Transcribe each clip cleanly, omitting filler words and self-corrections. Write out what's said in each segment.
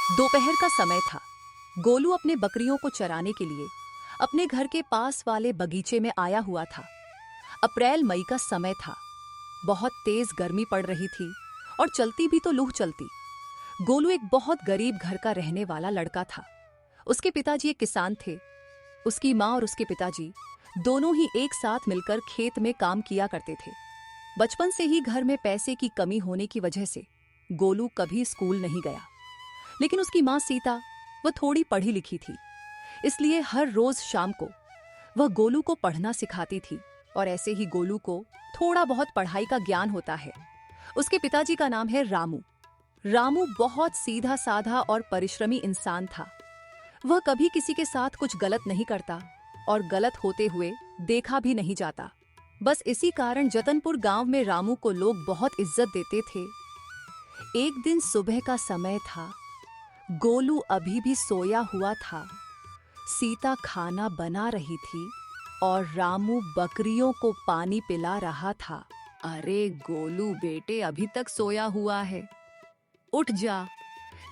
दोपहर का समय था। गोलू अपने बकरियों को चराने के लिए अपने घर के पास वाले बगीचे में आया हुआ था। अप्रैल मई का समय था। बहुत तेज गर्मी पड़ रही थी और चलती भी तो लू चलती। गोलू एक बहुत गरीब घर का रहने वाला लड़का था। उसके पिताजी एक किसान थे। उसकी माँ और उसके पिताजी दोनों ही एक साथ मिलकर खेत में काम किया करते थे। बचपन से ही घर में पैसे की कमी होने की वजह से गोलू कभी स्कूल नहीं गया। लेकिन उसकी माँ सीता, वह थोड़ी पढ़ी लिखी थी, इसलिए हर रोज शाम को वह गोलू को पढ़ना सिखाती थी। और ऐसे ही गोलू को थोड़ा बहुत पढ़ाई का ज्ञान होता है। उसके पिताजी का नाम है रामू। रामू बहुत सीधा साधा और परिश्रमी इंसान था। वह कभी किसी के साथ कुछ गलत नहीं करता और गलत होते हुए देखा भी नहीं जाता। बस इसी कारण जतनपुर गांव में रामू को लोग बहुत इज्जत देते थे। एक दिन सुबह का समय था। गोलू अभी भी सोया हुआ था। सीता खाना बना रही थी और रामू बकरियों को पानी पिला रहा था। अरे गोलू बेटे, अभी तक सोया हुआ है, उठ जा।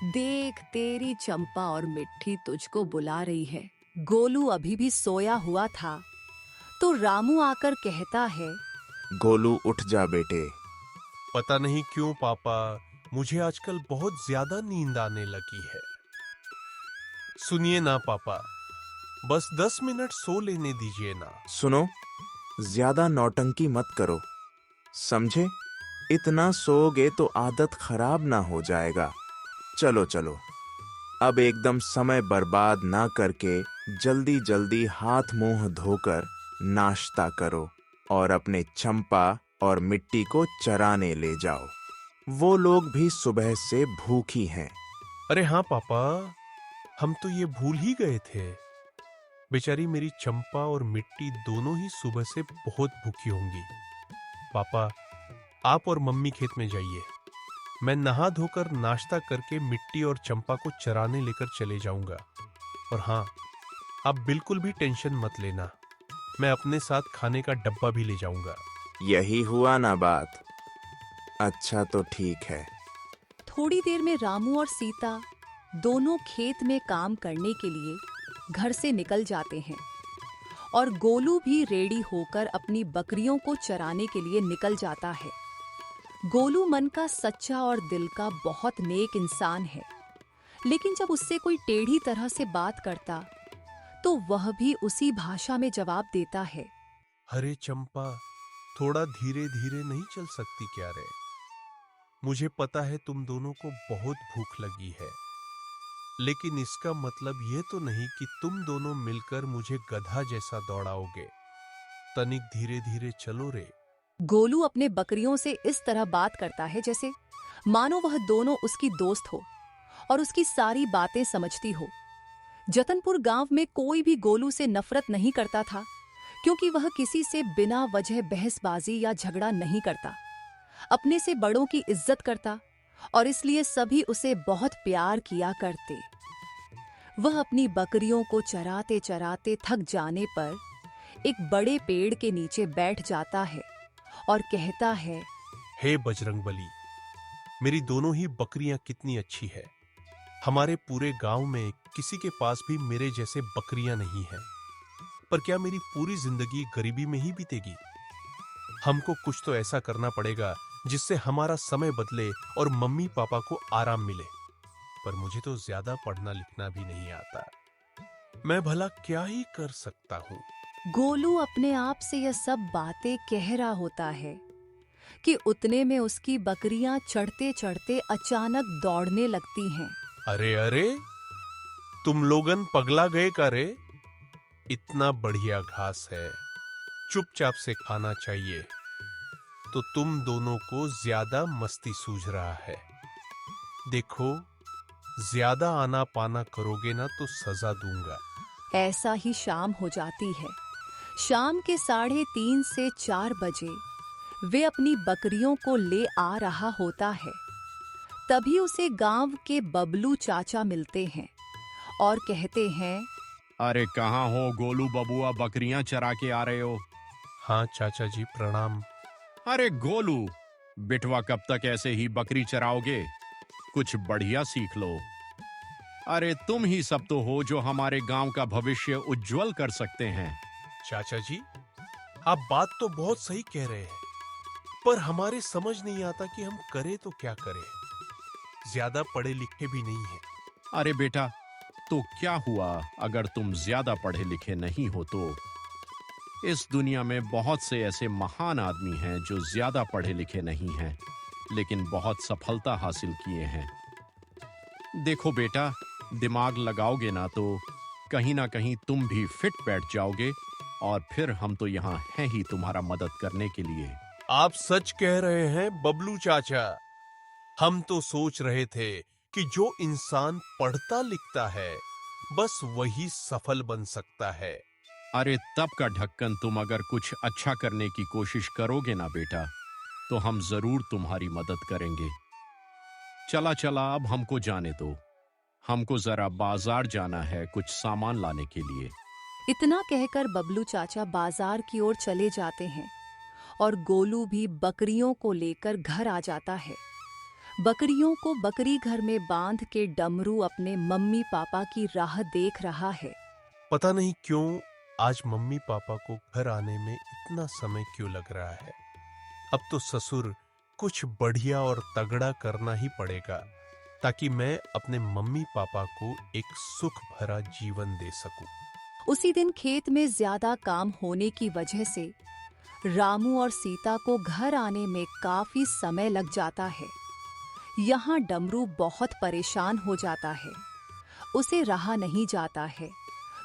देख, तेरी चंपा और मिट्टी तुझको बुला रही है। गोलू अभी भी सोया हुआ था तो रामू आकर कहता है, गोलू उठ जा बेटे। पता नहीं क्यों पापा, मुझे आजकल बहुत ज्यादा नींद आने लगी है। सुनिए ना पापा, बस 10 मिनट सो लेने दीजिए ना। सुनो, ज्यादा नौटंकी मत करो, समझे? इतना सोओगे तो आदत खराब ना हो जाएगा। चलो चलो, अब एकदम समय बर्बाद ना करके जल्दी जल्दी हाथ मुंह धोकर नाश्ता करो और अपने चंपा और मिट्टी को चराने ले जाओ। वो लोग भी सुबह से भूखी हैं। अरे हाँ पापा, हम तो ये भूल ही गए थे। बेचारी मेरी चंपा और मिट्टी दोनों ही सुबह से बहुत भूखी होंगी। पापा, आप और मम्मी खेत में जाइए। मैं नहा धोकर नाश्ता करके मिट्टी और चंपा को चराने लेकर चले जाऊंगा। और हाँ, आप बिल्कुल भी टेंशन मत लेना, मैं अपने साथ खाने का डब्बा भी ले जाऊंगा। यही हुआ ना बात? अच्छा तो ठीक है। थोड़ी देर में रामू और सीता दोनों खेत में काम करने के लिए घर से निकल जाते हैं और गोलू भी रेडी होकर अपनी बकरियों को चराने के लिए निकल जाता है। गोलू मन का सच्चा और दिल का बहुत नेक इंसान है, लेकिन जब उससे कोई टेढ़ी तरह से बात करता तो वह भी उसी भाषा में जवाब देता है। अरे चंपा, थोड़ा धीरे धीरे नहीं चल सकती क्या रे? मुझे पता है तुम दोनों को बहुत भूख लगी है, लेकिन इसका मतलब ये तो नहीं कि तुम दोनों मिलकर मुझे गधा जैसा दौड़ाओगे। तनिक धीरे धीरे चलो रे। गोलू अपने बकरियों से इस तरह बात करता है जैसे मानो वह दोनों उसकी दोस्त हो और उसकी सारी बातें समझती हो। जतनपुर गांव में कोई भी गोलू से नफरत नहीं करता था, क्योंकि वह किसी से बिना वजह बहसबाजी या झगड़ा नहीं करता, अपने से बड़ों की इज्जत करता और इसलिए सभी उसे बहुत प्यार किया करते। वह अपनी बकरियों को चराते चराते थक जाने पर एक बड़े पेड़ के नीचे बैठ जाता है और कहता है, हे बजरंगबली, मेरी दोनों ही बकरियां कितनी अच्छी है। हमारे पूरे गांव में किसी के पास भी मेरे जैसे बकरियां नहीं हैं। पर क्या मेरी पूरी जिंदगी गरीबी में ही बीतेगी? हमको कुछ तो ऐसा करना पड़ेगा जिससे हमारा समय बदले और मम्मी पापा को आराम मिले। पर मुझे तो ज्यादा पढ़ना लिखना भी नहीं आता, मैं भला क्या ही कर सकता हूँ? गोलू अपने आप से यह सब बातें कह रहा होता है कि उतने में उसकी बकरियां चढ़ते चढ़ते अचानक दौड़ने लगती हैं। अरे अरे, तुम लोगन पगला गए का रे? इतना बढ़िया घास है, चुपचाप से खाना चाहिए। तो तुम दोनों को ज्यादा मस्ती सूझ रहा है। देखो, ज्यादा आना पाना करोगे ना तो सजा दूंगा। ऐसा ही शाम हो जाती है। शाम के 3:30 से 4 बजे वे अपनी बकरियों को ले आ रहा होता है। तभी उसे गांव के बबलू चाचा मिलते हैं और कहते हैं, अरे कहाँ हो गोलू बबुआ, बकरियां चरा के आ रहे हो? हाँ चाचा जी, प्रणाम। अरे गोलू बिटवा, कब तक ऐसे ही बकरी चराओगे? कुछ बढ़िया सीख लो। अरे तुम ही सब तो हो जो हमारे गांव का भविष्य उज्जवल कर सकते हैं। चाचा जी, आप बात तो बहुत सही कह रहे हैं, पर हमारे समझ नहीं आता कि हम करें तो क्या करें। ज्यादा पढ़े लिखे भी नहीं हैं। अरे बेटा, तो क्या हुआ अगर तुम ज्यादा पढ़े लिखे नहीं हो तो? इस दुनिया में बहुत से ऐसे महान आदमी हैं जो ज्यादा पढ़े लिखे नहीं हैं, लेकिन बहुत सफलता हासिल किए हैं। देखो बेटा, दिमाग लगाओगे ना कहीं तुम भी फिट बैठ जाओगे, और फिर हम तो यहाँ हैं ही तुम्हारा मदद करने के लिए। आप सच कह रहे हैं बबलू चाचा। हम तो सोच रहे थे कि जो इंसान पढ़ता लिखता है बस वही सफल बन सकता है। अरे तब का ढक्कन, तुम अगर कुछ अच्छा करने की कोशिश करोगे ना बेटा, तो हम जरूर तुम्हारी मदद करेंगे। चला चला अब हमको जाने दो, हमको जरा बाजार जाना है कुछ सामान लाने के लिए। इतना कहकर बबलू चाचा बाजार की ओर चले जाते हैं और गोलू भी बकरियों को लेकर घर आ जाता है। बकरियों को बकरी घर में बांध के डमरू अपने मम्मी पापा की राह देख रहा है। पता नहीं क्यों आज मम्मी पापा को घर आने में इतना समय क्यों लग रहा है। अब तो ससुर कुछ बढ़िया और तगड़ा करना ही पड़ेगा, ताकि मैं अपने मम्मी पापा को एक सुख भरा जीवन दे सकूं। उसी दिन खेत में ज्यादा काम होने की वजह से रामू और सीता को घर आने में काफी समय लग जाता है। यहाँ डमरू बहुत परेशान हो जाता है, उसे रहा नहीं जाता है,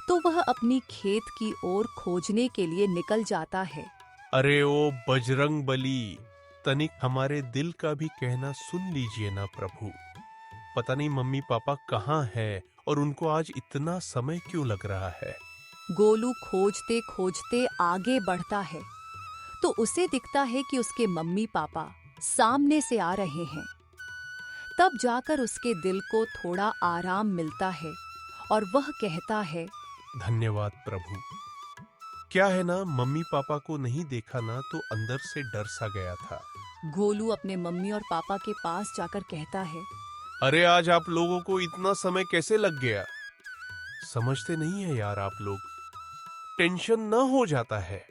तो वह अपनी खेत की ओर खोजने के लिए निकल जाता है। अरे ओ बजरंग बली, तनिक हमारे दिल का भी कहना सुन लीजिए ना प्रभु। पता नहीं मम्मी पापा कहाँ हैं और उनको आज इतना समय क्यों लग रहा है। गोलू खोजते खोजते आगे बढ़ता है तो उसे दिखता है कि उसके मम्मी पापा सामने से आ रहे हैं। तब जाकर उसके दिल को थोड़ा आराम मिलता है और वह कहता है, धन्यवाद प्रभु। क्या है ना, मम्मी पापा को नहीं देखा ना तो अंदर से डर सा गया था। गोलू अपने मम्मी और पापा के पास जाकर कहता है, अरे आज आप लोगों को इतना समय कैसे लग गया? समझते नहीं है यार आप लोग, टेंशन ना हो जाता है।